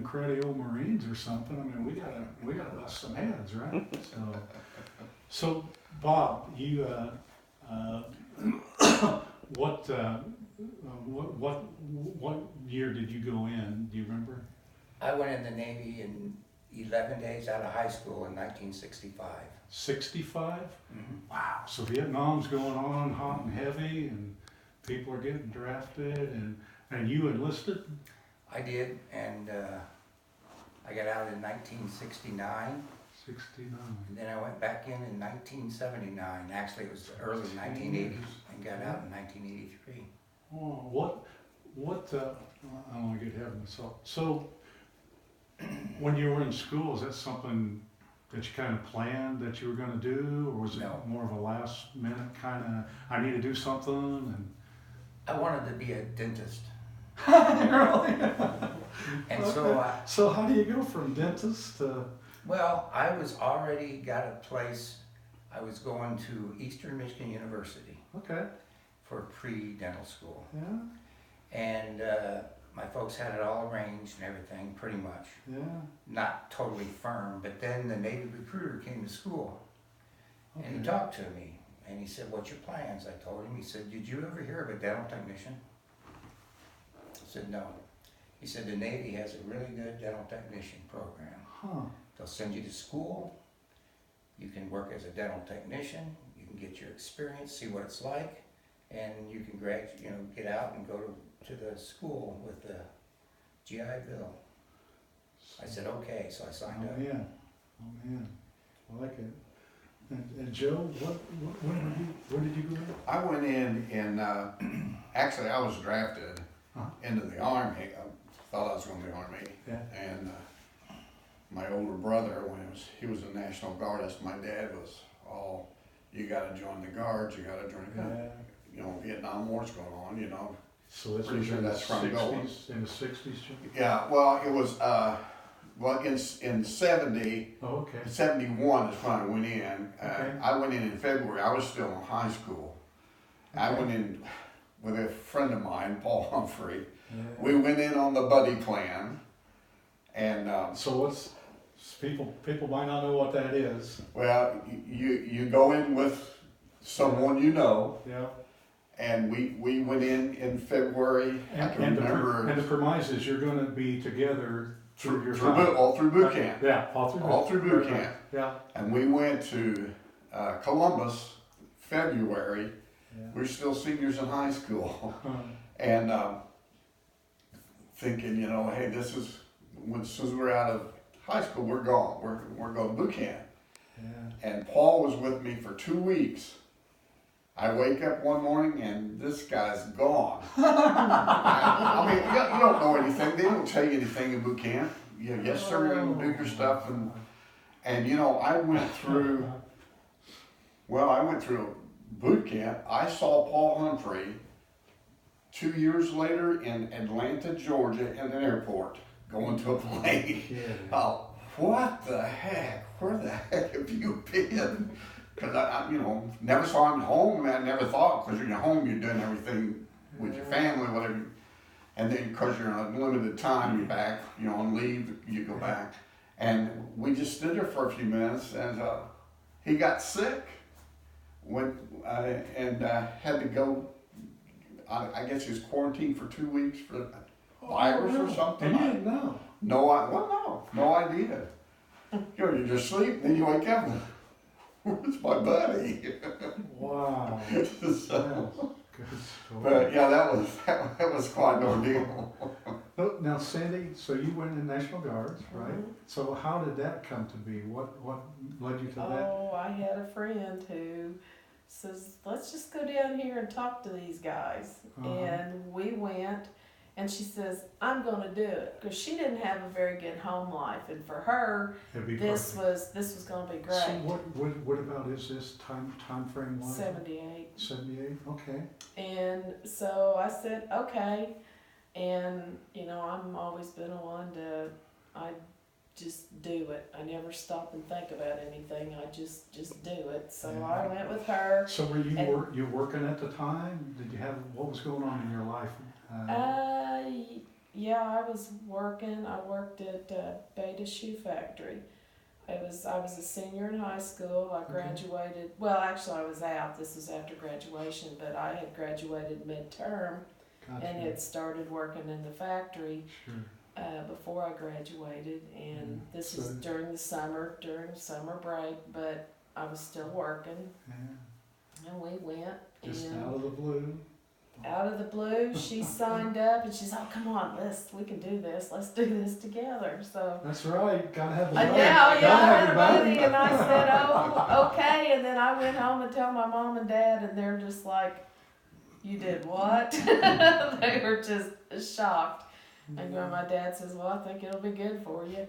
cruddy old Marines or something. I mean, we gotta bust some heads, right? So Bob, you, what, what year did you go in? Do you remember? I went in the Navy in 11 days out of high school in 1965. 65? Mm-hmm. Wow. So Vietnam's going on hot and heavy, and people are getting drafted, and you enlisted? I did, and I got out in 1969, 69. and then I went back in 1979. Actually, it was early 1980s, and got out in 1983. Oh, I don't want to get ahead of myself. So, when you were in school, is that something that you kind of planned that you were going to do, or was it No. more of a last minute kind of, I need to do something, and I wanted to be a dentist, really? and Okay. So how do you go from dentist to? well, I was already got a place. I was going to Eastern Michigan University Okay. for pre-dental school, Yeah. and my folks had it all arranged and everything, pretty much. Yeah. Not totally firm, but then the Navy recruiter came to school, and he Okay. talked to me, and he said, "What's your plans?" I told him. He said, "Did you ever hear of a dental technician?" I said, "No." He said, "The Navy has a really good dental technician program. Huh. They'll send you to school. You can work as a dental technician. You can get your experience, see what it's like, and you can get out and go to the school with the GI Bill." I said, "Okay," so I signed up. Yeah. Oh man. I like it. And Joe, where did you go? I went in actually I was drafted Uh-huh. into the Army. I thought I was going to the Army. Yeah. And my older brother, he was a National Guardist, my dad was all, you got to join the Guards, you got to join the Guards. You know, Vietnam War's going on, you know. So this Pretty was sure in the that's where I'm going. 60s, in the 60s, Joe? Yeah, well, it was, in 70, Oh, okay. 71 is when I went in. Okay. I went in February. I was still in high school. I Okay. went in with a friend of mine, Paul Humphrey. Yeah. We went in on the buddy plan, and So people might not know what that is. well, you go in with someone you know, Yeah. and we went in February. I can And remember the premise is you're going to be together through your through time. all through boot camp, Yeah, all through boot camp, Yeah. and we went to Columbus, February. Yeah. We were still seniors in high school, Huh. and thinking, you know, hey, this is as soon as we're out of high school, we're gone. We're going to boot camp. Yeah. And Paul was with me for 2 weeks. I wake up one morning and this guy's gone. I mean, you don't know anything. They don't tell you anything in boot camp. You know, yes sir, and do your stuff. And you know, I went through boot camp. I saw Paul Humphrey 2 years later in Atlanta, Georgia, in an airport, going to a plane. Yeah. Oh, what the heck? Where the heck have you been? Because I never saw him home. I never thought, because you're at home, you're doing everything with your family, whatever. And then, because you're on limited time, you're back. On leave, you go back. And we just stood there for a few minutes, and he got sick. And had to go. I guess he was quarantined for 2 weeks for virus or something. And you didn't know. No idea. You just sleep, then you wake up. Where's my buddy? Wow. So, Good story. but yeah, that was quite an ordeal. Oh, now, Sandy, so you went in National Guards, right? Mhm. So how did that come to be? What led you to that? Oh, I had a friend who says, "Let's just go down here and talk to these guys." Uh-huh. And we went, and she says, "I'm going to do it," because she didn't have a very good home life, and for her, It'd be this perfect. was going to be So great. what about is this time frame wise? 78. 78. Okay. And so I said, okay. And, I'm always been I just do it. I never stop and think about anything. I just do it. So Yeah. I went with her. So were you And- you working at the time? Did you have what was going on in your life? yeah, I was working. I worked at Beta Shoe Factory. I was a senior in high school. I graduated. Well, actually, I was out. This was after graduation, but I had graduated midterm Gotcha. and had started working in the factory Sure. before I graduated. And this was So- during summer break, but I was still working. Yeah. And we went. Just and out of the blue. out of the blue, she signed up and she's, oh, come on, we can do this. Let's do this together. So That's right. Gotta have the I money. know, Gotta yeah, I have had the a money, and I said, oh, okay. And then I went home and told my mom and dad, and they're just like, you did what? They were just shocked. And my dad says, well, I think it'll be good for you.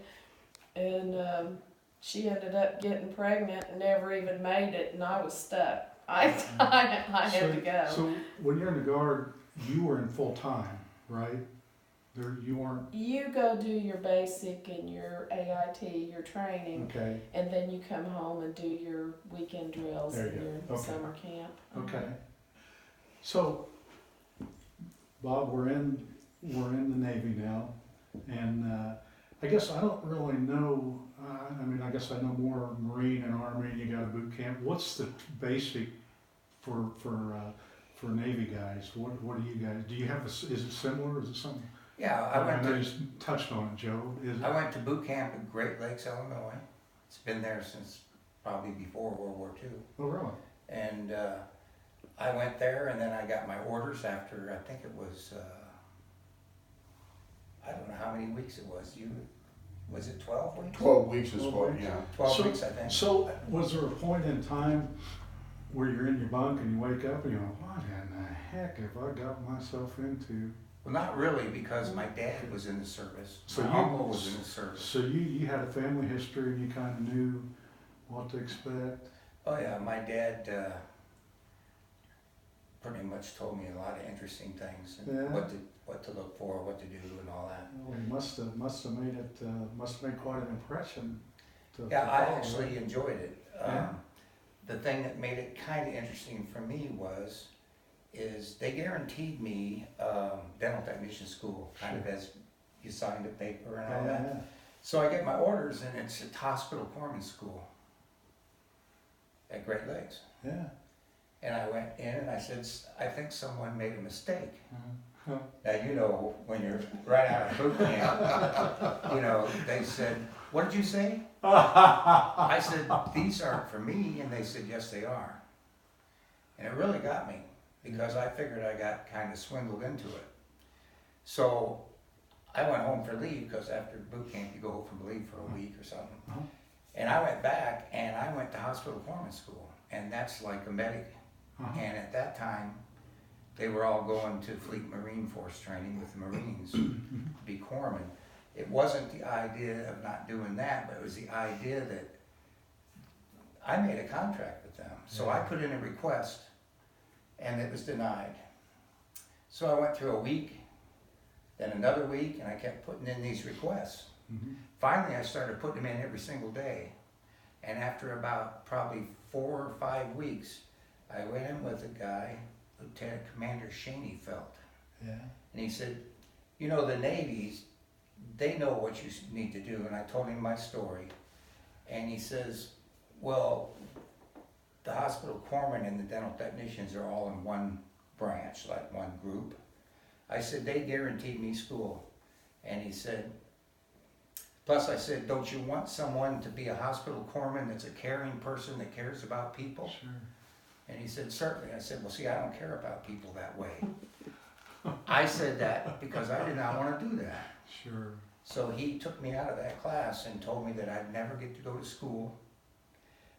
And she ended up getting pregnant and never even made it, and I was stuck. I had to go. So when you're in the Guard, you were in full time, right? You weren't, You go do your basic and your AIT, your training, okay, and then you come home and do your weekend drills There you and go. your Okay. summer camp. okay. So, Bob, we're in the Navy now, and I guess I don't really know, I mean, I guess I know more Marine and Army, and you got a boot camp. What's the basic for Navy guys? What do you guys, do you have, is it similar, is it something? Yeah, I know you just touched on it, Joe. Is it? went to boot camp at Great Lakes, Illinois. It's been there since probably before World War II. Oh, really? And I went there, and then I got my orders after, I think it was, I don't know how many weeks it was. Was it 12 weeks? 12 weeks is 12 what, weeks. yeah. 12 So- weeks, I think. So, was there a point in time where you're in your bunk and you wake up and you go, what in the heck have I got myself into? Well, not really, because my dad was in the service. So My you- uncle was in the service. So you had a family history and you kind of knew what to expect? Oh yeah, my dad pretty much told me a lot of interesting things and Yeah. what to look for, what to do, and all that. Well, he must have made quite an impression. Yeah, to I follow, actually right? enjoyed it. Yeah. The thing that made it kind of interesting for me is they guaranteed me dental technician school, kind of as you signed a paper and all that. Yeah, So I get my orders, and it's at Hospital Corpsman School at Great Lakes. yeah. And I went in and I said, I think someone made a mistake. Uh-huh. Now, you know, when you're right out of boot camp, you know, they said, what did you say? I said, these aren't for me. And they said, yes, they are. And it really got me because I figured I got kind of swindled into it. So I went home for leave because after boot camp, you go home for leave for a week or something. Uh-huh. And I went back and I went to Hospital Corpsman School. And that's like a medic. Uh-huh. And at that time, they were all going to Fleet Marine Force training with the Marines to be corpsmen. It wasn't the idea of not doing that, but it was the idea that I made a contract with them. So I put in a request and it was denied. So I went through a week, then another week, and I kept putting in these requests. Mhm. Finally, I started putting them in every single day. And after about probably 4 or 5 weeks, I went in with a guy, Lieutenant Commander Shaneyfelt, Yeah. and he said, you know, the Navy's, they know what you need to do. And I told him my story. And he says, well, the hospital corpsmen and the dental technicians are all in one branch, like one group. I said, they guaranteed me school. And he said, plus I said, don't you want someone to be a hospital corpsman that's a caring person that cares about people? Sure. And he said, certainly. I said, well, see, I don't care about people that way. I said that because I did not want to do that. Sure. So he took me out of that class and told me that I'd never get to go to school.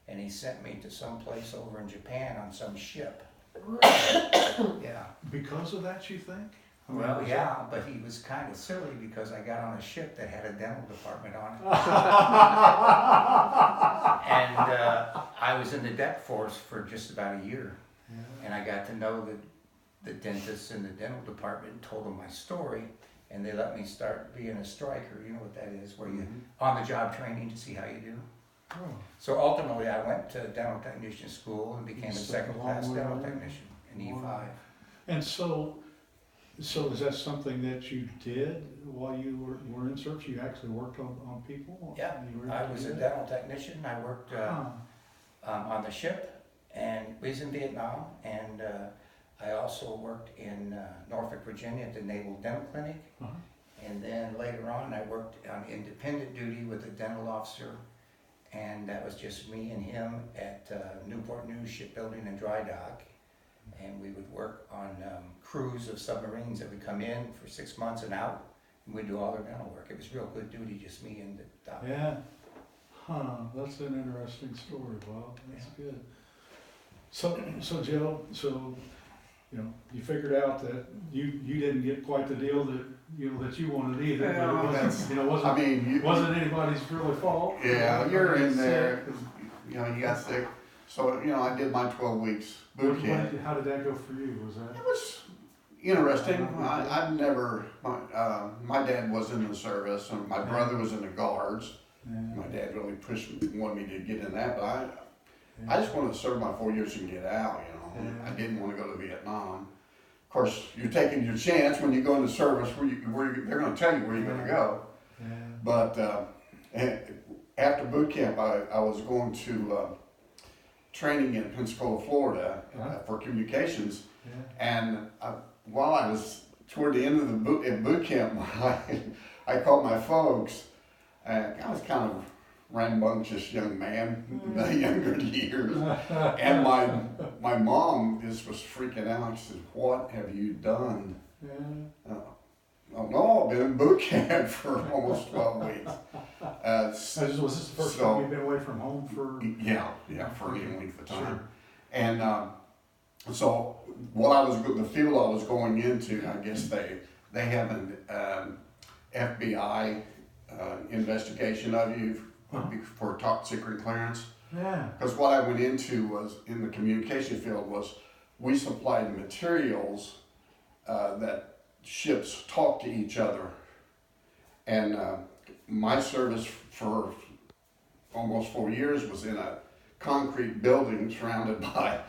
And he sent me to some place over in Japan on some ship. Yeah. Because of that, you think? I mean, Well, was yeah, but he was kind of silly because I got on a ship that had a dental department on it. And I was in the deck force for just about a year. Yeah. And I got to know the dentists in the dental department and told them my story. And they let me start being a striker. You know what that is, where you on-the-job training to see how you do. Oh, So ultimately, I went to dental technician school and became a You stuck a long second-class way dental on there. technician in Wow. E5. and so So is that something that you did while you were in service? You actually worked on people? Yeah, You were I able to was do a that? dental technician. I worked Huh. on the ship, and we was in Vietnam, and I also worked in Norfolk, Virginia at the Naval Dental Clinic. Uh-huh. And then later on, I worked on independent duty with a dental officer, and that was just me and him at Newport News Shipbuilding and Dry Dock. And we would work on crews of submarines that would come in for 6 months and out, and we'd do all their dental work. It was real good duty, just me and the doc. Yeah. Huh, that's an interesting story, Bob. That's good. So Joe, you figured out that you didn't get quite the deal that you wanted either, but Yeah, it wasn't, I wasn't, mean, wasn't anybody's really fault. yeah, you're in there, Sick. you got sick. So, I did my 12 weeks boot camp. How did that go for you? Was that? It was interesting. I've never, my dad was in the service, and my brother was in the guards. My dad really wanted me to get in that, but I just wanted to serve my 4 years and get out, Yeah. I didn't want to go to Vietnam. Of course, you're taking your chance when you go into service they're going to tell you where you're going to go. Yeah. But after boot camp, I was going to training in Pensacola, Florida for communications. Yeah. And while I was toward the end of the boot camp, I called my folks. I was kind of rambunctious young man, the younger years, and my mom just was freaking out. She said, "What have you done?" Yeah. Oh no, I've been in boot camp for almost 12 weeks. Was this the first So- time you've been away from home for? Yeah, for any length of time. Sure. And so the field I was going into, I guess they have an FBI investigation of you for top secret clearance. Yeah. Because what I went into was in the communication field was we supplied materials that ships talk to each other. And my service for almost 4 years was in a concrete building surrounded by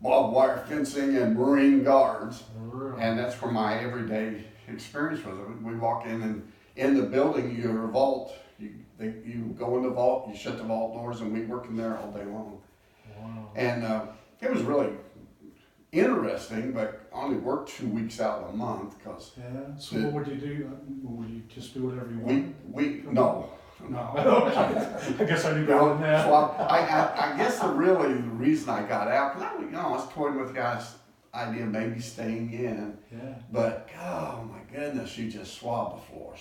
barbed wire fencing and Marine guards. Really? And that's where my everyday experience was. We walk in, and in the building, your vault, you go in the vault, you shut the vault doors, and we work in there all day long. Wow. And it was really interesting, but I only worked 2 weeks out of the month because Yeah. So what would you do? Would you just do whatever you we wanted? no. I guess I knew better than that. So I guess the reason I got out, because I was toying with the guys' idea of maybe staying in, Yeah. but oh my goodness, you just swab the floor.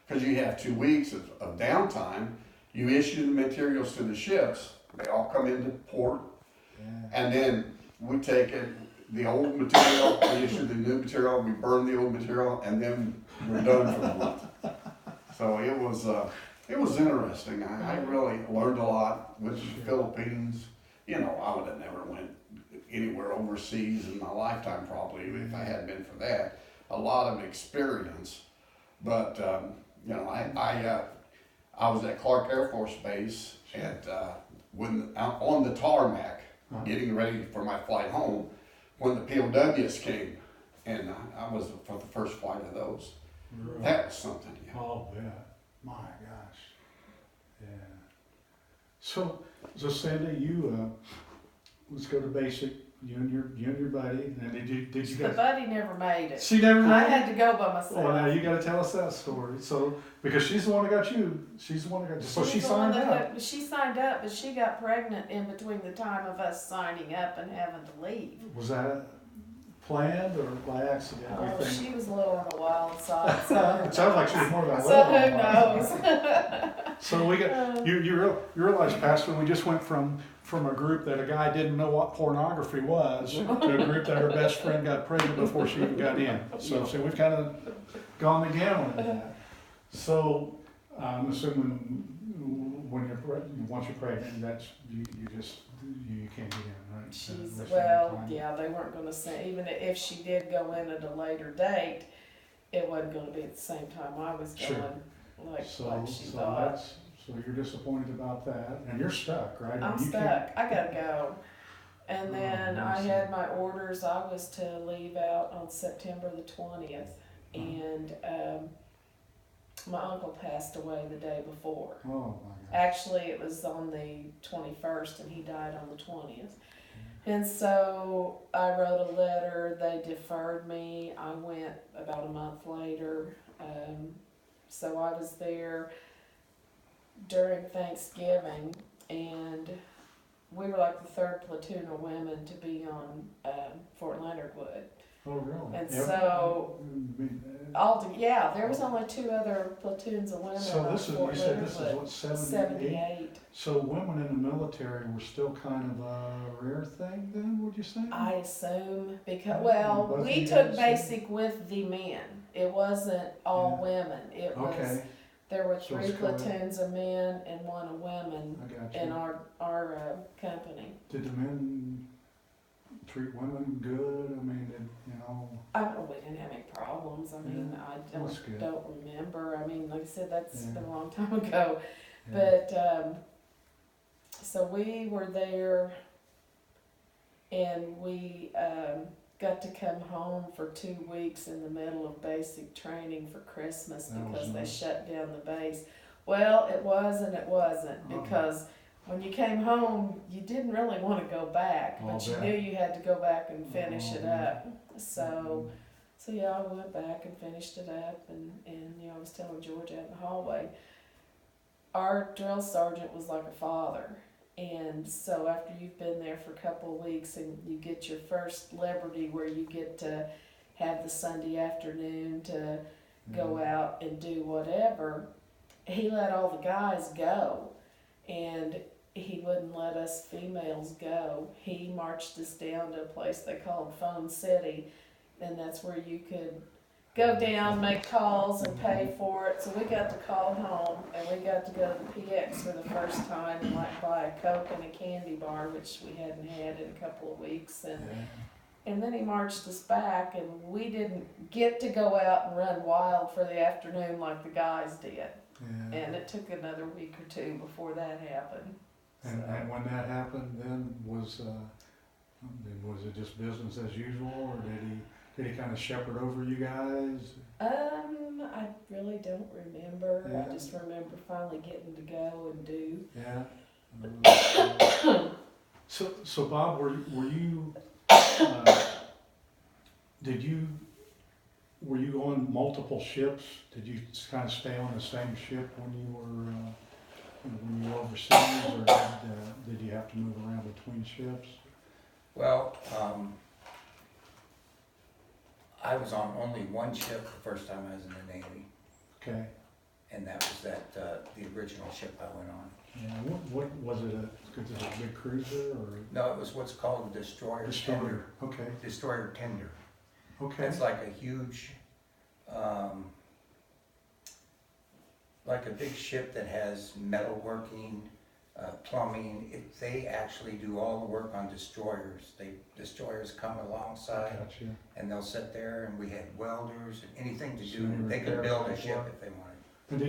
Because you have 2 weeks of downtime. You issue the materials to the ships, they all come into port, Yeah. and then we take the old material, we issue the new material, we burn the old material, and then we're done for the month. So it was interesting. I really learned a lot with the Philippines. I would have never went anywhere overseas in my lifetime probably if I hadn't been for that. A lot of experience, but I was at Clark Air Force Base and on the tarmac, getting ready for my flight home, when the POWs came, and I was for the first flight of those. Really? That was something. Yeah. Oh, yeah. My gosh. Yeah. So Cindy, let's go to basic. You and your buddy. And did you The guys? buddy never made it. She never. I made it? had to go by myself. Well, now you got to tell us that story. So because she's the one that got you. She's the one that got you. So she She's the one signed that up. She signed up, but she got pregnant in between the time of us signing up and having to leave. Was that planned or by accident? Do you Oh, think? she was a little on the wild side, It so, sounds like she was more than a so little. who knows? So we got you realize, Pastor, we just went from a group that a guy didn't know what pornography was to a group that her best friend got pregnant before she even got in. So we've kind of gone the gamut of that. So I'm assuming once you're pregnant, that's you can't get in, right? She's, Unless well, you're yeah, they weren't gonna say, even if she did go in at a later date, it wasn't gonna be at the same time I was Sure. going, like she So thought. so you're disappointed about that, and you're stuck, right? I'm You stuck, I gotta go. And then Oh, I I see. had my orders. I was to leave out on September the 20th, and my uncle passed away the day before. Oh, my God. Actually, it was on the 21st, and he died on the 20th. And so I wrote a letter. They deferred me. I went about a month later. So I was there during Thanksgiving, and we were like the third platoon of women to be on Fort Leonard Wood. Oh, really? And Yeah, so- Yeah, there was only 2 other platoons of women So on this is, you Fort said Leonard this is Wood. what, 78? 78. So women in the military were still kind of a rare thing then, would you say? I assume because Both of we you took guys? basic with the men. It wasn't all women. It was Okay, there were So 3 it's kinda- platoons of men and 1 of women I got in you. our company. Did the men treat women good? I mean, We didn't have any problems. I mean, I That's good. don't remember. I mean, like I said, that's Yeah. been a long time ago. yeah. But so we were there, and we got to come home for 2 weeks in the middle of basic training for Christmas That was because they nice. shut down the base. Well, it was and it wasn't Oh. because when you came home, you didn't really want to go back, I'll but you bet. knew you had to go back and finish Oh, it yeah. up. So yeah, I went back and finished it up, and I was telling George out in the hallway, our drill sergeant was like a father. And so after you've been there for a couple of weeks and you get your first liberty where you get to have the Sunday afternoon to go out and do whatever, he let all the guys go, and he wouldn't let us females go. He marched us down to a place they called Phone City, and that's where you could go down, make calls, and pay for it. So we got to call home, and we got to go to the PX for the first time and like buy a Coke and a candy bar, which we hadn't had in a couple of weeks. And then he marched us back, and we didn't get to go out and run wild for the afternoon like the guys did. Yeah. And it took another week or 2 before that happened. And when that happened, then was it just business as usual, or did he kind of shepherd over you guys? I really don't remember. Yeah. I just remember finally getting to go and do. Yeah. So Bob, were you were you on multiple ships? Did you kind of stay on the same ship when you were overseas, or did you have to move around between ships? Well, I was on only one ship the first time I was in the Navy, Okay. and that was the original ship I went on. Yeah. What was it? Was it a big cruiser or No, it was what's called a destroyer tender. destroyer? Okay. Destroyer tender. Okay. It's like a huge, like a big ship that has metalworking, plumbing. They actually do all the work on destroyers. Destroyers come alongside, Gotcha. and they'll sit there, and we had welders and anything to So do. you They could repair build a as ship well? if they wanted. And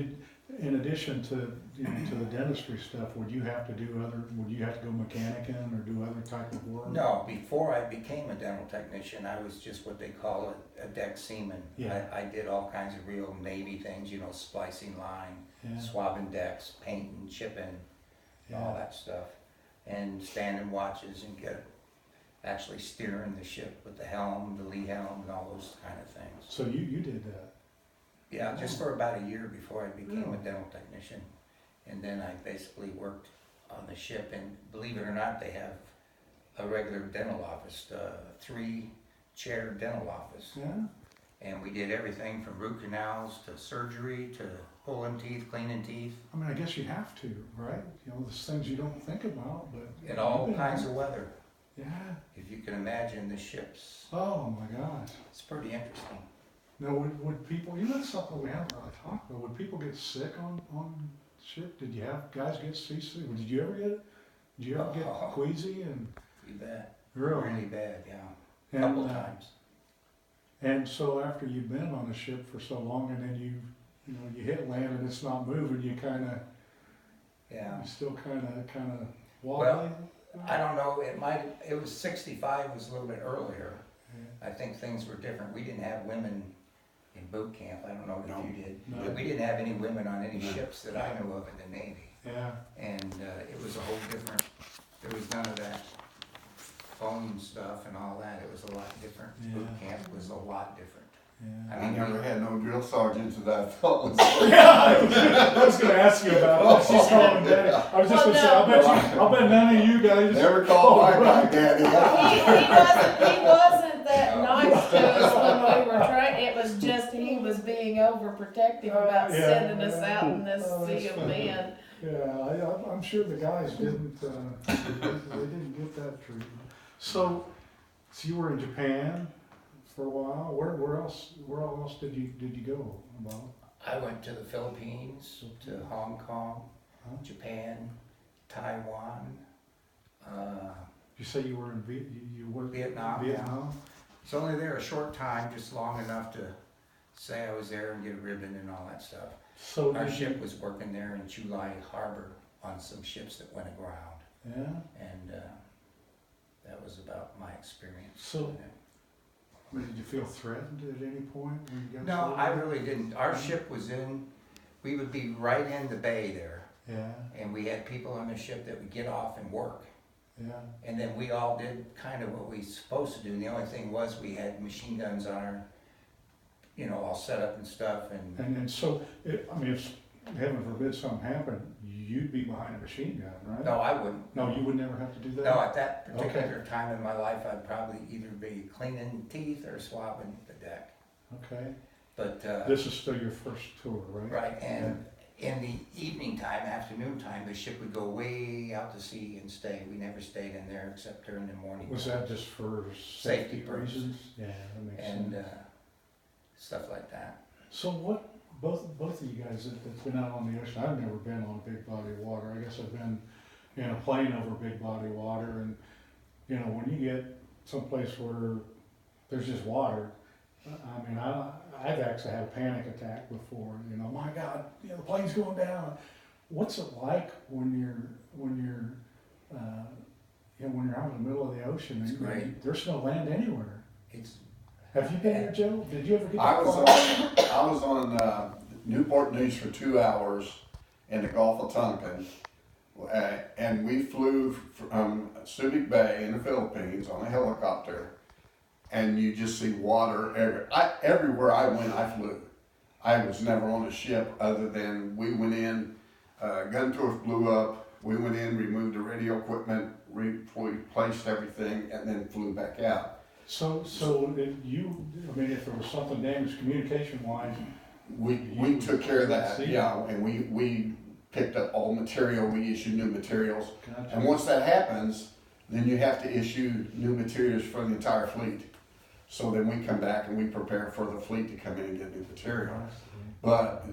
in addition to to the dentistry stuff, would you have to go mechanicing or do other type of work? No, before I became a dental technician, I was just what they call a deck seaman. Yeah. I did all kinds of real Navy things, splicing line, Yeah. swabbing decks, painting, chipping, all Yeah. that stuff, and standing watches and actually steering the ship with the helm, the lee helm, and all those kind of things. So you did that. Yeah, just for about a year before I became a Really? dental technician, and then I basically worked on the ship. And believe it or not, they have a regular dental office, 3-chair dental office, Yeah. and we did everything from root canals to surgery to pulling teeth, cleaning teeth, I mean, I guess you have to, right? There's things you don't think about, but. in all you've been kinds there. of weather. Yeah. If you can imagine the ships, Oh my gosh. it's pretty interesting. Now, would people? That's something we haven't really talked about. Would people get sick on ship? Did you have guys get seasick? Did you ever get? Did you ever get Oh. queasy and You bet. really? Really bad, yeah. A And, couple times. And so after you've been on a ship for so long, and then you hit land and it's not moving, you Yeah. still kind of wobbly. Well, I don't know, it was 65 was a little bit earlier. I think things were different. We didn't have women in boot camp. I don't know if No. you did. No. We didn't have any women on any No. ships that I knew of in the Navy. Yeah, And it was a whole different, there was none of that phone stuff and all that. It was a lot different. Boot Yeah. camp was a lot different. yeah. I never had no drill sergeants that I thought was. I was gonna ask you about it. She's calling daddy. I was just Well, gonna say, I'll bet none of you guys. Never called my guy daddy. He wasn't that nice to us when we were trying, it was just, he was being overprotective about Yeah. sending us out in this Oh, that's sea of funny. men. Yeah, I'm sure the guys didn't, they didn't get that treatment. So you were in Japan for a while. Where else did you go, Bob? I went to the Philippines, to Hong Kong, Huh? Japan, Taiwan, You say you were in you were Vietnam. Vietnam? It's only there a short time, just long enough to say I was there and get a ribbon and all that stuff. So Our did ship you, was working there in Chulai Harbor on some ships that went aground, yeah. and that was about my experience. So- I mean, did you feel threatened at any point when you got? No, to I there? really didn't. Our ship was we would be right in the bay there, Yeah, and we had people on the ship that would get off and work. yeah. And then we all did kind of what we supposed to do. And the only thing was we had machine guns on our, all set up and stuff. And so, I mean, if heaven forbid something happened, you'd be behind a machine gun, right? No, I wouldn't. No, you would never have to do that? No, at that particular time in my life, I'd probably either be cleaning teeth or swabbing the deck. Okay. But, This is still your first tour, right? right, and in the evening time, afternoon time, the ship would go way out to sea and stay. We never stayed in there except during the morning. Was that just for Safety safety purposes. reasons? Yeah, that makes And sense. stuff like that. So what, both of you guys that's been out on the ocean, I've never been on big body of water. I guess I've been in a plane over big body water, and, when you get someplace where there's just water, I mean, I've actually had a panic attack before, my God, the plane's going down. What's it like when you're out in the middle of the ocean? It's and great. There's no land anywhere. It's Have you been there, Joe? Did you ever get I that was far? on Newport News for 2 hours in the Gulf of Tonkin, and we flew from Subic Bay in the Philippines on a helicopter, and you just see water everywhere I went. I flew. I was never on a ship other than we went in, gun turret blew up. We went in, removed the radio equipment, replaced everything, and then flew back out. So did you, if there was something damaged communication-wise, We took care of that, See? yeah, and we picked up all material, we issued new materials. gotcha. And once that happens, then you have to issue new materials for the entire fleet. So then we come back and we prepare for the fleet to come in and get new material. But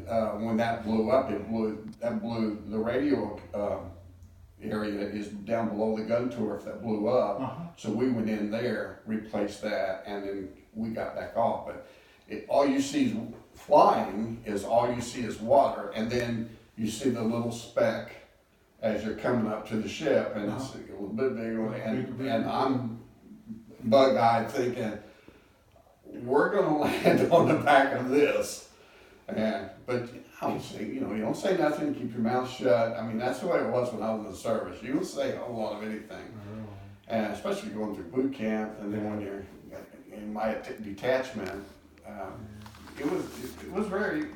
when that blew up, the radio area is down below the gun turret that blew up. Uh-huh. So we went in there, replaced that, and then we got back off. But all you see is flying is all you see is water, and then you see the little speck as you're coming up to the ship, and it's a little bit bigger. And I'm bug-eyed thinking, we're gonna land on the back of this. But I don't say, you don't say nothing, keep your mouth shut. I mean, that's the way it was when I was in the service. You don't say a whole lot of anything. And especially going through boot camp, and then when you're in my detachment, it was very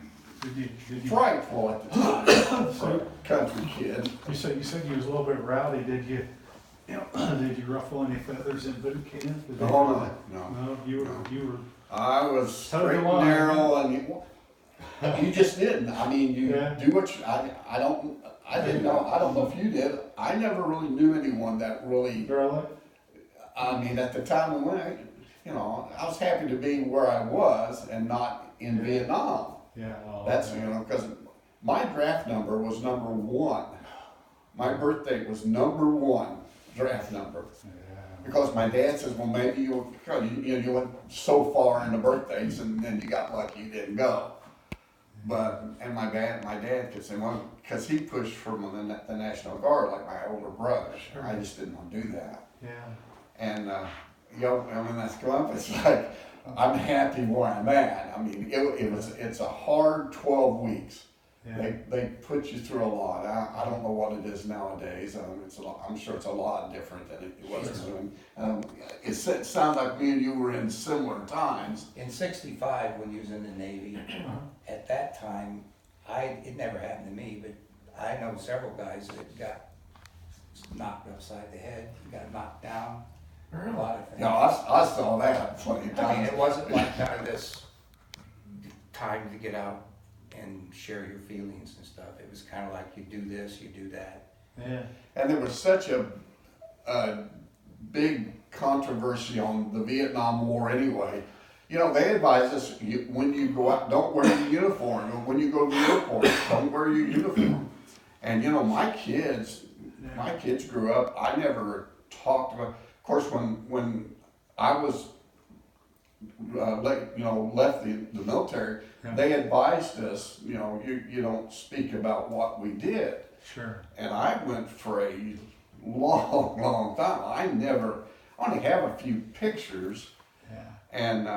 Did you, frightful at the time for so a country kid. you said you was a little bit rowdy. Did you ruffle any feathers in boot camp? Did you- No. No, you were. I was Toe the straight and line. narrow, and you just didn't. I mean, you Yeah. do what you, I didn't know. I don't know if you did. I never really knew anyone that really. Really? I mean, at the time we went, I was happy to be where I was and not in Vietnam. Yeah. Oh, That's, yeah. because my draft number was number 1. My birth date was number 1 draft number. Yeah. Because my dad says, well, maybe you went so far in the birthdays and then you got lucky you didn't go. But, and my dad could say, well, because he pushed for the National Guard like my older brother. Sure. I just didn't want to do that. Yeah. And, you know, when I go up, it's like, I'm happy where I'm at. I mean, it's a hard 12 weeks. Yeah. They put you through a lot. I don't know what it is nowadays. It's a lot, I'm sure it's a lot different than it was then. It sounds like me and you were in similar times. In '65, when you was in the Navy, at that time, it never happened to me, but I know several guys that got knocked upside the head, got knocked down, a lot of things. No, I saw that plenty of I mean, times. it wasn't like kind of this time to get out and share your feelings and stuff. It was kind of like you do this, you do that. Yeah. And there was such a big controversy on the Vietnam War anyway. You know, they advise us, when you go out, don't wear your uniform. When you go to the airport, don't wear your uniform. And you know, my kids grew up, I never talked about, of course, when I was, left the military, Yeah. they advised us, you know, you don't speak about what we did. Sure. And I went for a long, long time. I only have a few pictures, Yeah. and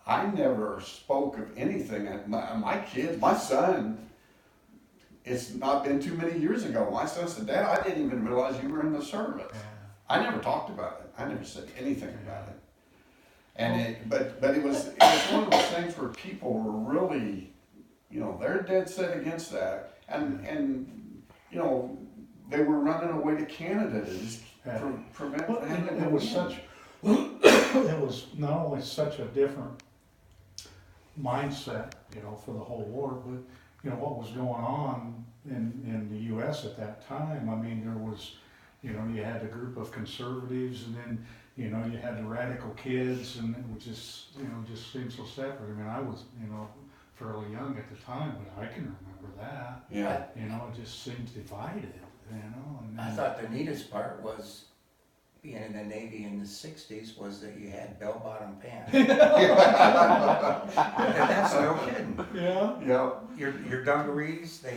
I never spoke of anything. My kids, my son, it's not been too many years ago. My son said, Dad, I didn't even realize you were in the service. Yeah. I never talked about it. I never said anything about it. And but it was one of those things where people were really, you know, they're dead set against that. And you know, they were running away to Canada to just Yeah. prevent Well, family it from was going. such, it was not only such a different mindset, you know, for the whole war, but, you know, what was going on in the US at that time. I mean, there was, you know, you had a group of conservatives, and then, you know, you had the radical kids, and it was just, you know, just seemed so separate. I mean, I was, you know, fairly young at the time, but I can remember that. Yeah. You know, it just seemed divided, you know, and I then, thought the neatest part was being in the Navy in the '60s was that you had bell-bottom pants. And that's no kidding. yeah. Yeah. Your dungarees, you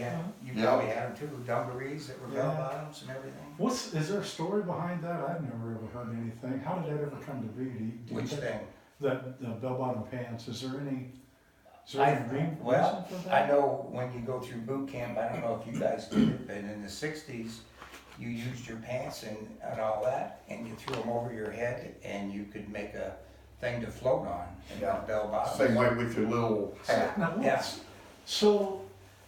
Yeah. probably had them too, dungarees that were Yeah. bell-bottoms and everything. Is there a story behind that? I've never ever heard anything. How did that ever come to be? Do you Which think thing? the bell-bottom pants, is there any reason Well, for I that? know when you go through boot camp, I don't know if you guys did it, but in the '60s, you used your pants and all that, and you threw them over your head, and you could make a thing to float on, and Yeah. bell bottoms. Same way with your little hat. Now, Yeah. what's, so,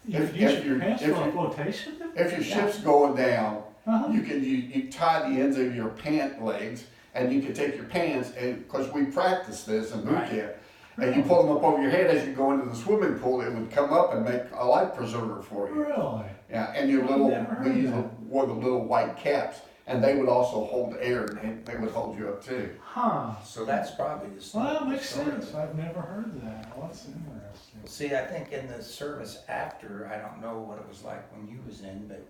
you If- use if your you- pants if for a you- flotation then? If your ship's going down, Uh-huh. you tie the ends of your pant legs, and you can take your pants, and because we practiced this in boot Right. camp, and you pull them up over your head as you go into the swimming pool, it would come up and make a life preserver for you. Really? Yeah, and your I've little, never heard we that. wore the little white caps, and they would also hold air, and they would hold you up too. Huh. So that's probably the story. Well, that makes story. sense. I've never heard that. Well, that's interesting. See, I think in the service after, I don't know what it was like when you was in, but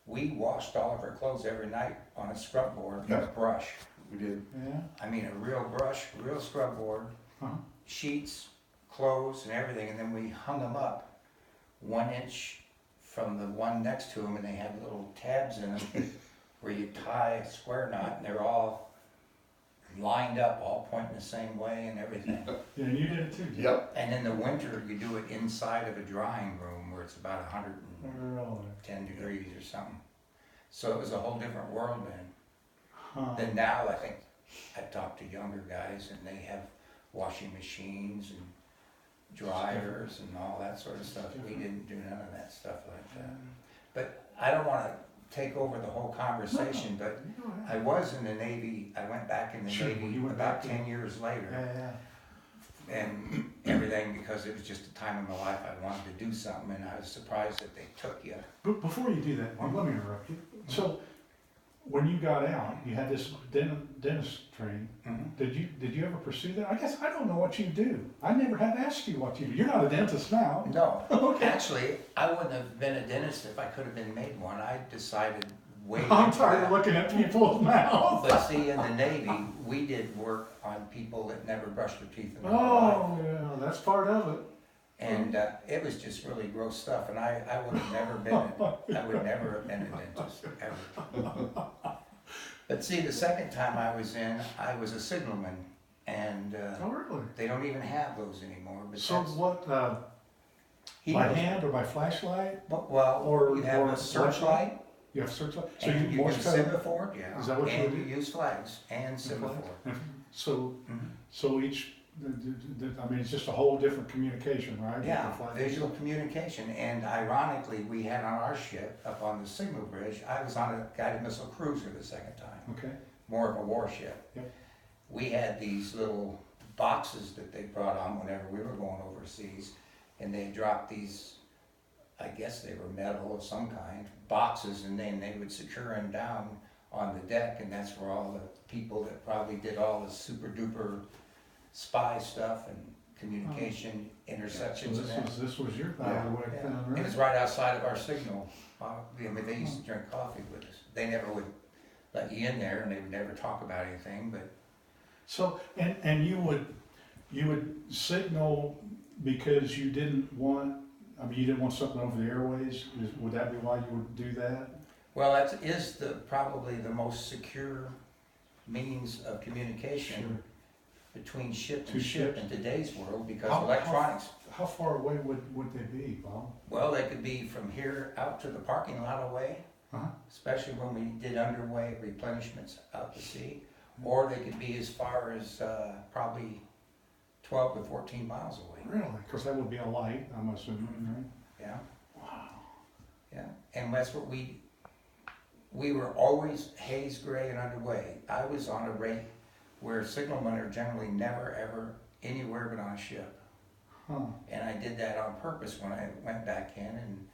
we washed all of our clothes every night on a scrub board Yeah. with a brush. We did. Yeah? I mean, a real brush, real scrub board, Huh? sheets, clothes and everything, and then we hung them up 1 inch from the one next to them, and they had little tabs in them where you tie a square knot, and they're all lined up, all pointing the same way and everything. Yeah, you did it too. Jim. Yep. And in the winter, you do it inside of a drying room where it's about 110 Really? degrees or something. So it was a whole different world then. Huh. Then now, I think, I've talked to younger guys, and they have washing machines and dryers and all that sort of stuff. We didn't do none of that stuff like that. But I don't wanna take over the whole conversation, but You know, I was in the Navy, I went back in the Sure, Navy you went about back to- 10 years later. Yeah, And everything, because it was just a time in my life I wanted to do something, and I was surprised that they took you. But before you do that, let me interrupt you. So, when you got out, you had this dentist training. Did you ever pursue that? I guess I don't know what you do. I never have asked you what you do. You're not a dentist now. No, Okay. actually, I wouldn't have been a dentist if I could have been made one. I decided way. I'm into tired that. of looking at people's mouths. But see, in the Navy, we did work on people that never brushed their teeth in their whole life. Oh, yeah, that's part of it. And it was just really gross stuff, and I would have never been, I would never have been a dentist, ever. But see, the second time I was in, I was a signalman, and Oh, really? they don't even have those anymore, but So that's. what, he by knows- hand or by flashlight? Well, or- you have or a searchlight, You have searchlight? So and you you Morse use code? semaphore, yeah, Is that what you and do? you use flags and semaphore. So, Mhm. so each, I mean, it's just a whole different communication, right? Yeah, The flag- visual communication, and ironically, we had on our ship, up on the Signal Bridge, I was on a guided missile cruiser the second time, Okay, more of a warship. Yep. We had these little boxes that they brought on whenever we were going overseas, and they dropped these, I guess they were metal of some kind, boxes, and then they would secure them down on the deck, and that's where all the people that probably did all the super duper spy stuff and communication so interceptions and that. this was your Yeah. bailiwick Yeah. then, It right? was right outside of our signal. I mean, they used to drink coffee with us. They never would let you in there, and they would never talk about anything, but So, and you would signal because you didn't want, I mean, you didn't want something over the airways? Would that be why you would do that? well, that is probably the most secure means of communication between ship Two and ship ships. in today's world, because How- electronics, How far away would they be, Bob? well, they could be from here out to the parking lot away, Uh-huh. especially when we did underway replenishments out to sea, or they could be as far as probably 12 to 14 miles away. Really? Because that would be a light, I'm assuming, right? Yeah. Wow. Yeah, and that's what we were always haze gray and underway. I was on a rate where signalmen are generally never ever anywhere but on a ship. Huh. And I did that on purpose when I went back in, and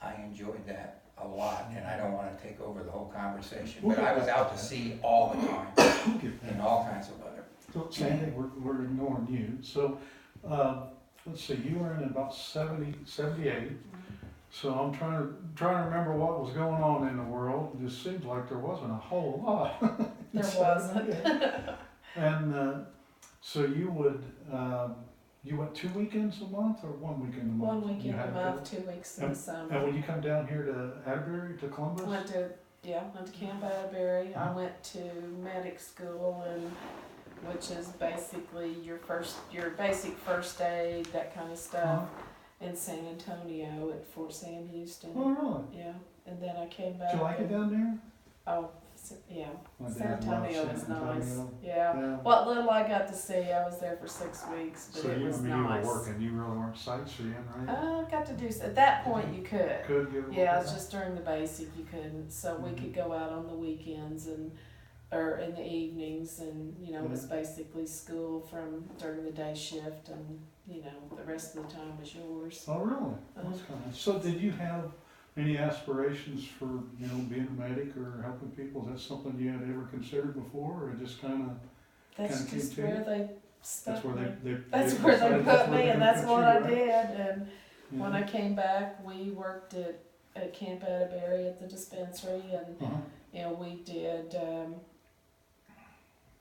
I enjoyed that a lot, and I don't wanna take over the whole conversation, We'll but get I was back out to to that. sea all the time, We'll get in that. all kinds of weather. So Sandy, we're ignoring you. So, let's see, you were in about 78. So I'm trying to remember what was going on in the world. It just seems like there wasn't a whole lot. There wasn't. And so you would, you went 2 weekends a month or 1 weekend a month? One You weekend had a to month, 2 weeks in the And summer. when you come down here to Atterbury, to Columbus? Went to Camp Atterbury. I went to medic school, and which is basically your basic first aid, that kind of stuff, in San Antonio at Fort Sam Houston. Oh, really? Yeah, and then I came back. Did you like it down there? Oh, yeah. My San dad loved Antonio San was nice. Antonio. Yeah. Yeah. What little I got to see, I was there for 6 weeks, but So it you, was I mean, nice. you were working, you really weren't sightseeing, right? Got to do at that point you could. Could you? Yeah, it's just during the basic you couldn't. So we Mhm. could go out on the weekends or in the evenings, and it was basically school from during the day shift, and the rest of the time was yours. Oh, really? That's kind of, so did you have any aspirations for, being a medic or helping people? Is that something you had ever considered before, or just kind of, That's Kinda came just to where you? they stuck that's where me. they That's where they decided put where me, they and that's put what you, I right? did. And Yeah. when I came back, we worked at Camp Atterbury at the dispensary, and Uh-huh. we did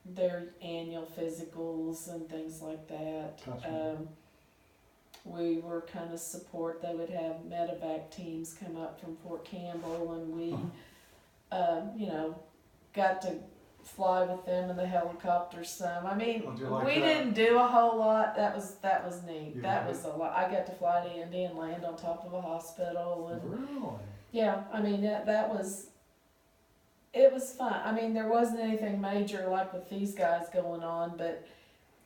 their annual physicals and things like that. Gotcha. We were kind of support. They would have medevac teams come up from Fort Campbell, and we, got to fly with them in the helicopter some. I mean, Oh, do you like we that? didn't do a whole lot. That was neat. You That like was a lot. I got to fly to Indy and land on top of a hospital, and Really? yeah, I mean that was. It was fun. I mean, there wasn't anything major like with these guys going on, but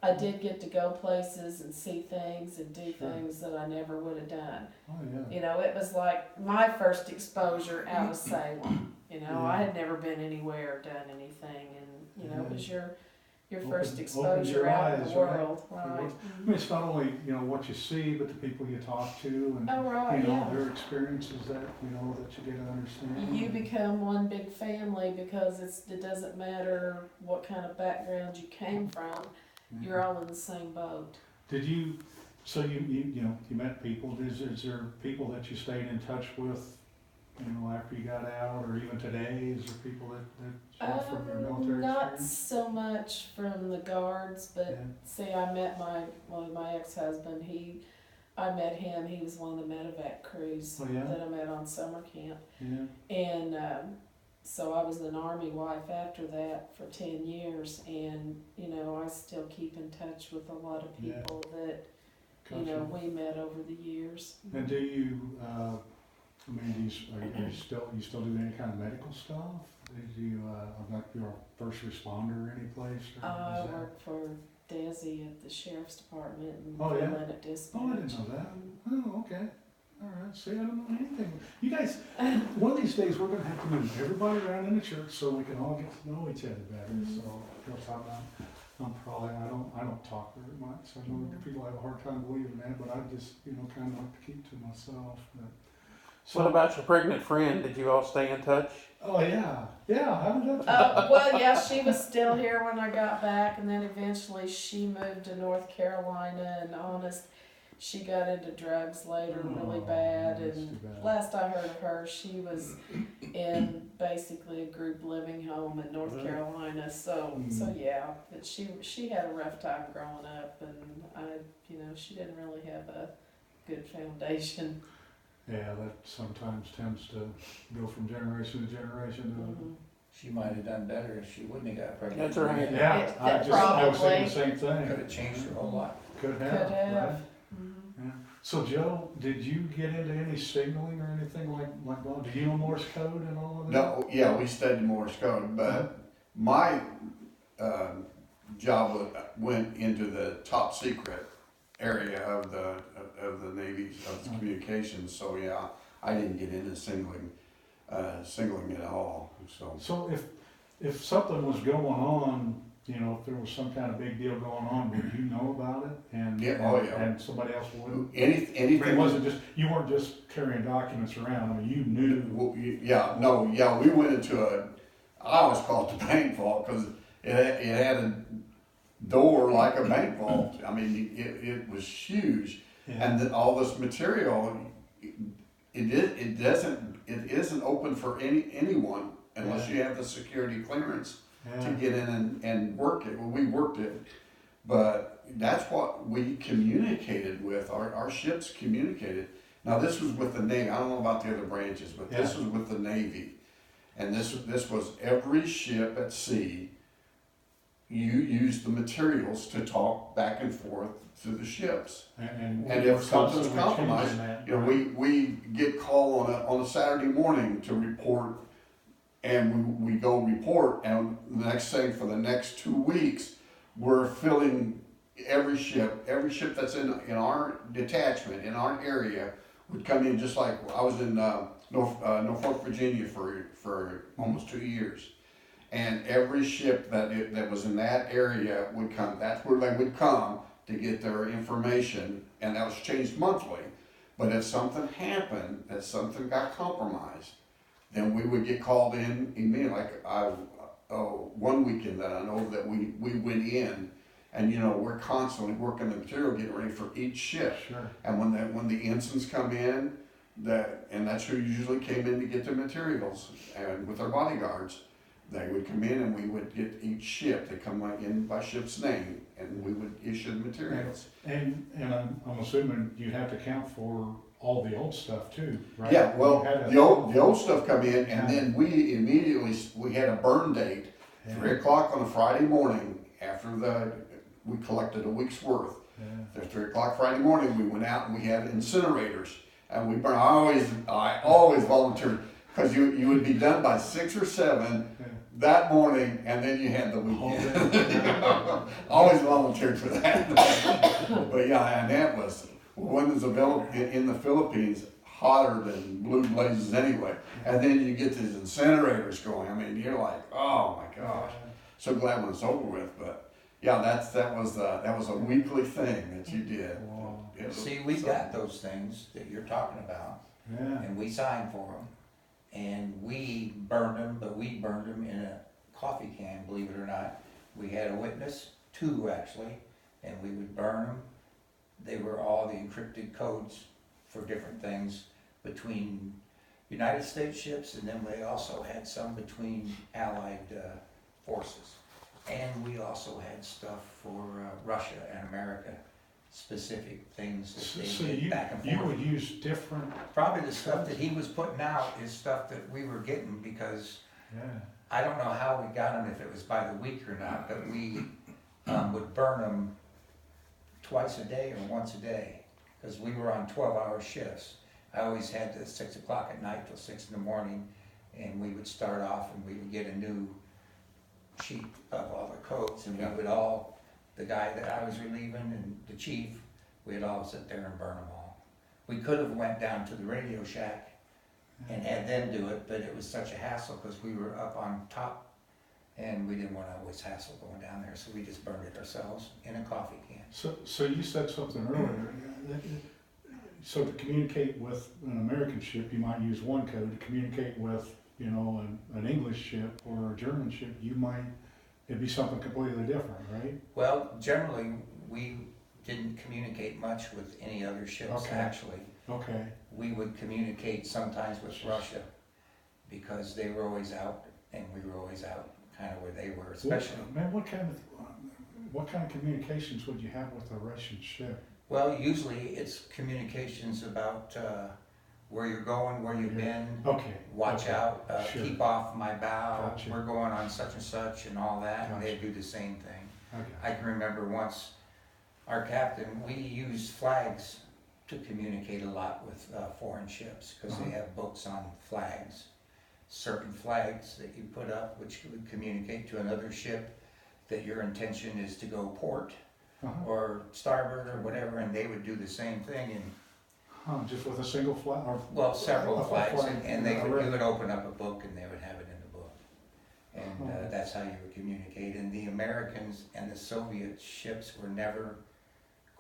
I did get to go places and see things and do Sure. things that I never would have done. Oh, yeah. It was like my first exposure out of Salem. Yeah. I had never been anywhere or done anything, and it was your first Opened exposure your out in eyes, the right? world, right? I mean, it's not only, what you see, but the people you talk to and, Oh, right, yeah. their experiences that, that you get to understand. You become one big family because it doesn't matter what kind of background you came from. You're all in the same boat. Did you, so you met people, is there people that you stayed in touch with, after you got out, or even today? Is there people that from your military Not experience? so much from the guards, but Yeah. see, I met my ex-husband. He I met him. He was one of the medevac crews Oh, yeah? that I met on summer camp. Yeah, And so I was an Army wife after that for 10 years. And, you know, I still keep in touch with a lot of Yeah. people that, you gotcha. know, we met over the years. And do you, I mean, are you still do any kind of medical stuff? Do you, like your first responder any place? or I is that- work for Desi at the Sheriff's Department and Oh, yeah? fill in at dispatch. Oh, I didn't know that. Oh, okay. All right. See, I don't know anything. You guys, one of these days we're gonna have to move everybody around in the church so we can all get to know each other better. Mhm. So, because I'm probably, I don't talk very much. I know Mhm. people have a hard time believing that, but I just, you know, kind of like to keep to myself. But, What about your pregnant friend? Did you all stay in touch? Oh, yeah. Yeah, how did that? Well, yeah, she was still here when I got back, and then eventually she moved to North Carolina. And honest, she got into drugs later really Oh, bad. that's And too bad. last I heard of her, she was in basically a group living home in North Mhm. Carolina. So Mm. yeah, but she had a rough time growing up, and you know, she didn't really have a good foundation. Yeah, that sometimes tends to go from generation to generation. Mhm. She might have done better if she wouldn't have got pregnant. That's right. Yeah, It- I that was thinking the same Could thing. have changed her whole life. Could Could have, have. right? Mhm. Yeah. So Joe, did you get into any signaling or anything like Bob? Do you know Morse code and all of that? No, yeah, we studied Morse code, but my job went into the top secret area of the Navy, of the communications, so yeah, I didn't get into signaling at all, so. So if something was going on, you know, if there was some kind of big deal going on, would you know about it? And Yeah, oh, yeah. And somebody else wouldn't? Anything. It wasn't just, you weren't just carrying documents around, I mean, you knew. We went into I always call it the bank vault, because it had a door like a bank vault. I mean, it was huge. Yeah. And then all this material, it isn't open for anyone unless you have the security clearance to Yeah. get in and work it. Well, we worked it, but that's what we communicated with. Our ships communicated. Now this was with the Navy. I don't know about the other branches, but this Yeah. was with the Navy, and this was every ship at sea. You use the materials to talk back and forth to the ships. And And we were if something's constantly compromised, changing that, You know, right? we get call on a Saturday morning to report, and we go report, and the next thing for the next 2 weeks, we're filling every ship that's in our detachment, in our area, would come in just like, I was in Norfolk, Virginia for almost 2 years. And every ship that was in that area would come, that's where they would come to get their information, and that was changed monthly. But if something happened, that something got compromised, then we would get called in immediately. Like one weekend that I know that we went in, and you know, we're constantly working the material, getting ready for each ship. Sure. And when the ensigns come in, and that's who usually came in to get their materials, and with their bodyguards, they would come in and we would get each ship. They come in by ship's name, and we would issue the materials. And I'm assuming you have to count for all the old stuff too, right? Yeah, well, You had the old stuff come in, and then we had a burn date, Yeah. 3:00 on a Friday morning after we collected a week's worth. Yeah. At 3:00 Friday morning, we went out and we had incinerators, and we burned. I always volunteered, because you would be done by 6 or 7 Yeah. that morning, and then you had the Whole weekend. day. Always volunteered for that. But yeah, and that was when was in the Philippines, hotter than blue blazes anyway. And then you get these incinerators going. I mean, you're like, oh my gosh. So glad when it's over with. But yeah, that was a weekly thing that you did. Wow. It was- See, we got those things that you're talking about, Yeah. and we signed for them, and we burned them, but we burned them in a coffee can, believe it or not. We had a witness, 2 actually, and we would burn them. They were all the encrypted codes for different things between United States ships, and then we also had some between Allied forces. And we also had stuff for Russia and America. specific things So that so they you, get back and you forth. would use different, Probably the stuff that he was putting out is stuff that we were getting, because yeah, I don't know how we got them, if it was by the week or not, but we would burn them twice a day or once a day, because we were on 12-hour shifts. I always had the 6 o'clock at night till 6 in the morning, and we would start off and we would get a new sheet of all the codes, and we would all, the guy that I was relieving and the chief, we'd all sit there and burn them all. We could have went down to the Radio Shack and had them do it, but it was such a hassle because we were up on top and we didn't want to always hassle going down there, so we just burned it ourselves in a coffee can. so you said something earlier, so to communicate with an American ship, you might use one code, to communicate with, you know, an English ship or a German ship, it'd be something completely different, right? Well, generally, we didn't communicate much with any other ships, Okay. actually. Okay, We would communicate sometimes with Russia because they were always out and we were always out kind of where they were, especially. Man, what kind of communications would you have with a Russian ship? Well, usually it's communications about where you're going, where you've been, Okay. watch okay, out, sure. keep off my bow, Gotcha. we're going on such and such and all that, and they Gotcha. do the same thing. Okay. I can remember once, our captain, we used flags to communicate a lot with foreign ships, because they have books on flags. Certain flags that you put up, which would communicate to another ship that your intention is to go port, Uh-huh. or starboard, or whatever, and they would do the same thing, and Just with a single flag, or? well, several a flags, flag, and they a would, red- you would open up a book and they would have it in the book. And Oh. that's how you would communicate. And the Americans and the Soviet ships were never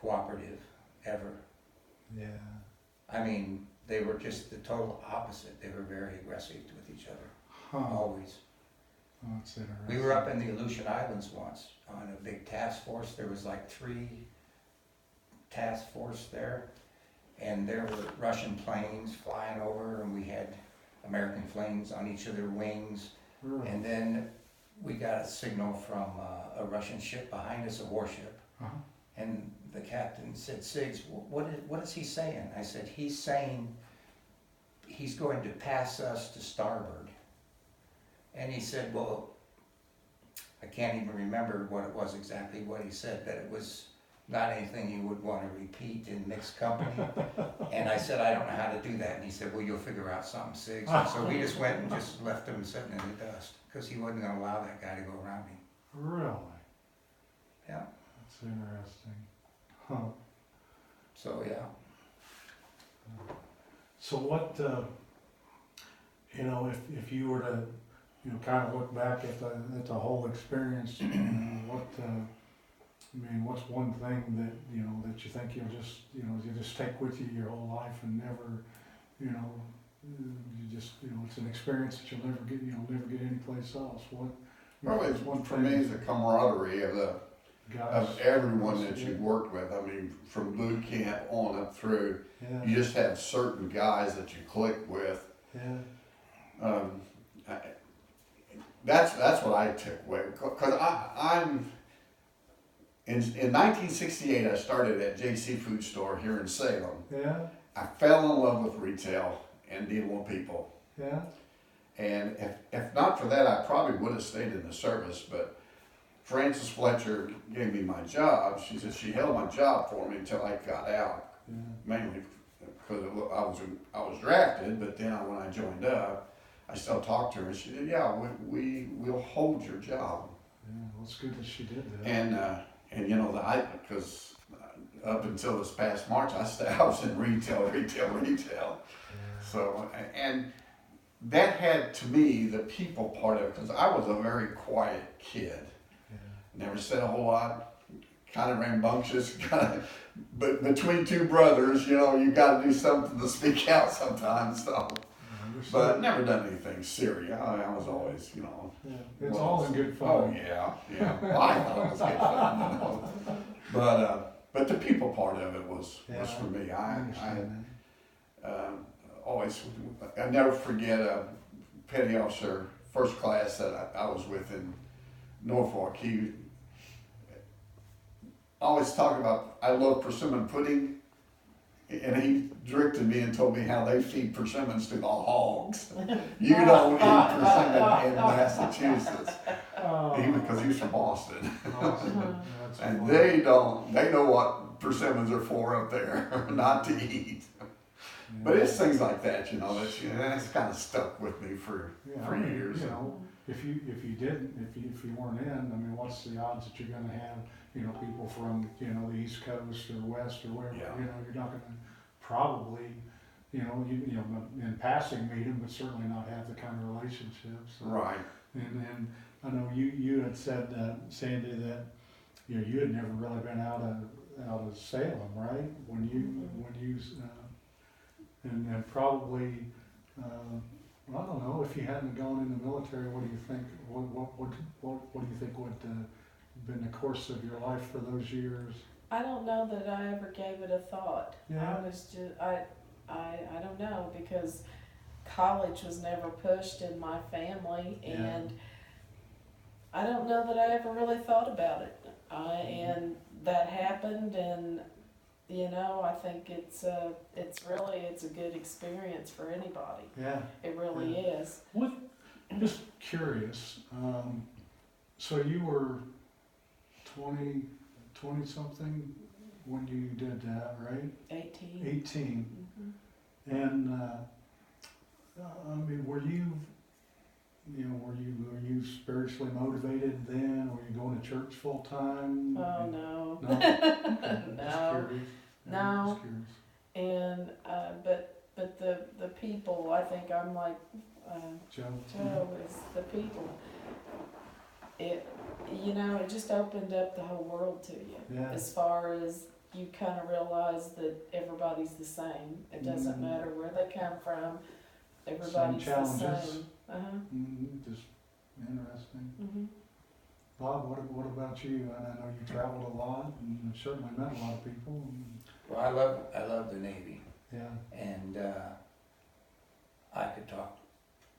cooperative, ever. Yeah. I mean, they were just the total opposite. They were very aggressive with each other, Huh. always. Oh, that's interesting. We were up in the Aleutian Islands once on a big task force. There was like 3 task force there. And there were Russian planes flying over, and we had American planes on each of their wings. Really? And then we got a signal from a Russian ship behind us, a warship. Uh-huh. And the captain said, "Siggs, what is he saying?" I said, "He's saying he's going to pass us to starboard." And he said, well, I can't even remember what it was exactly what he said, but it was not anything you would want to repeat in mixed company. And I said, "I don't know how to do that." And he said, "Well, you'll figure out something, Siggs." And so we just went and just left him sitting in the dust, because he wasn't going to allow that guy to go around me. Really? Yeah. That's interesting. Huh. So, yeah. So what, you know, if you were to, you know, kind of look back at the whole experience, you know, what, I mean, what's one thing that, you know, that you think you'll just take with you your whole life and never, you know, you just, you know, it's an experience that you'll never get anyplace else. What? Probably what's one for thing me is the camaraderie of guys, everyone that you've worked with. I mean, from boot camp on up through, yeah, you just have certain guys that you click with. yeah, That's what I took away, because I'm in 1968 I started at JC Food Store here in Salem. yeah, I fell in love with retail and dealing with people. yeah. And if not for that, I probably would have stayed in the service. But Frances Fletcher gave me my job. She said she held my job for me until I got out, Yeah. mainly because I was drafted. But then when I joined up, I still talked to her, and she said, "Yeah, we'll hold your job." Yeah, well, it's good that she did that. And you know, because up until this past March, I was in retail. Yeah. So, and that had, to me, the people part of it, because I was a very quiet kid. Yeah. Never said a whole lot, kind of rambunctious, but between 2 brothers, you know, you got to do something to speak out sometimes. So, but never done anything serious. I was always, you know. Yeah, it's all in good fun. Oh yeah. Well, I thought it was good fun, you know. But the people part of it was for me. I understand always, I never forget a petty officer, first class that I was with in Norfolk. always talk about, I love persimmon pudding. And he directed me and told me how they feed persimmons to the hogs. You don't eat persimmon in Massachusetts. Even because he's from Boston. Awesome. That's And wonderful. they don't, they know what persimmons are for up there, not to eat. But it's things like that, that's kind of stuck with me for Yeah, I mean, years. you know, if you didn't, if you weren't in, I mean, what's the odds that you're gonna have, people from, the East Coast or West or wherever, Yeah. you're not gonna probably, in passing meet them, but certainly not have the kind of relationships. Right. And I know you had said, Sandy, that, you had never really been out of Salem, right? When you, and probably, I don't know, if you hadn't gone in the military, what do you think, what do you think would been the course of your life for those years? I don't know that I ever gave it a thought. Yeah. I was just, I don't know, because college was never pushed in my family, Yeah. and I don't know that I ever really thought about it. And that happened, and I think it's a good experience for anybody. Yeah. It really is. Just curious, so you were 20 something when you did that, right? 18. 18. Mhm. And, I mean, were you spiritually motivated then? Were you going to church full time? Oh no. No? Okay, No. just curious. No. Just curious. And but the people, I think I'm like Joe? Joe, is the people. It just opened up the whole world to you. Yeah. As far as you kind of realize that everybody's the same. It doesn't Mhm. matter where they come from. Everybody's the challenges. same. Just interesting. Mhm. Bob, what about you? And I know you traveled a lot and certainly met a lot of people. And, Well, I love the Navy, yeah, and I could talk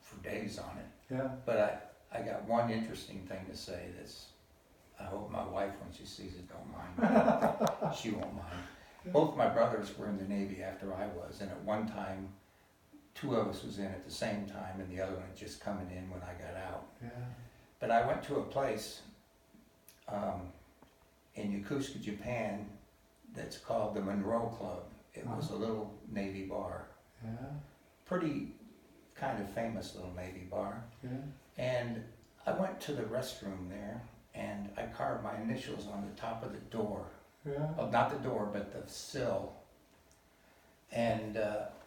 for days on it. yeah, But I got one interesting thing to say that's, I hope my wife, when she sees it, don't mind. She won't mind. Both my brothers were in the Navy after I was, and at one time, two of us was in at the same time, and the other one had just coming in when I got out. yeah. But I went to a place in Yokosuka, Japan, that's called the Monroe Club. It was a little Navy bar, Yeah, pretty kind of famous little Navy bar. yeah. And I went to the restroom there, and I carved my initials on the top of the door. Yeah. Well, not the door, but the sill. And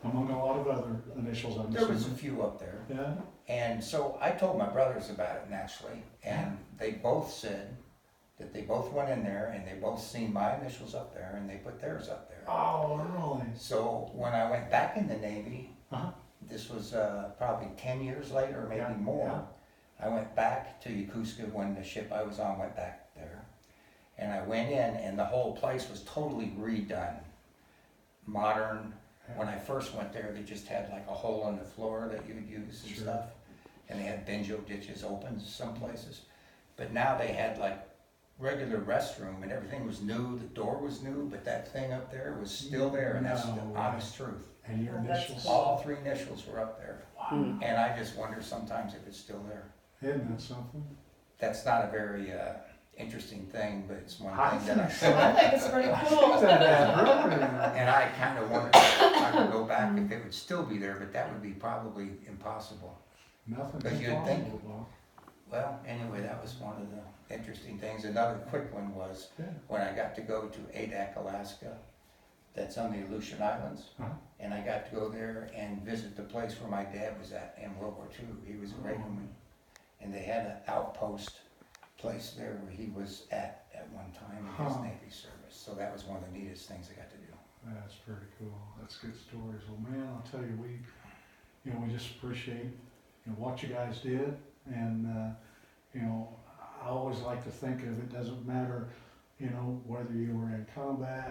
Among a lot of other initials, I'm there was a assuming. few up there. Yeah, And so I told my brothers about it naturally, and they both said that they both went in there and they both seen my initials up there and they put theirs up there. oh, really? So when I went back in the Navy, Uh-huh. this was probably 10 years later, maybe Yeah, more. yeah. I went back to Yokosuka when the ship I was on went back there. And I went in and the whole place was totally redone. Modern. When I first went there, they just had like a hole in the floor that you would use and Sure. stuff. And they had benjo ditches open some places. But now they had like regular restroom and everything was new. The door was new, but that thing up there was still there, and that's the No way. honest truth. And your Oh, that's initials? cool. All three initials were up there. Wow. And I just wonder sometimes if it's still there. Isn't that something? That's not a very interesting thing, but it's one I thing that I think so. I think it's pretty cool. That happened. and I kind of wonder if I could go back if it would still be there, but that would be probably impossible. Nothing's But you'd think- impossible, Bob. Well, anyway, that was one of the interesting things. Another quick one was Yeah. when I got to go to Adak, Alaska, that's on the Aleutian Islands, Uh-huh. and I got to go there and visit the place where my dad was at in World War II. He was a railman, and they had an outpost place there where he was at one time in his Huh. Navy service. So that was one of the neatest things I got to do. That's pretty cool. That's good stories. Well, man, I'll tell you, we just appreciate, what you guys did. And, I always like to think of it doesn't matter, whether you were in combat,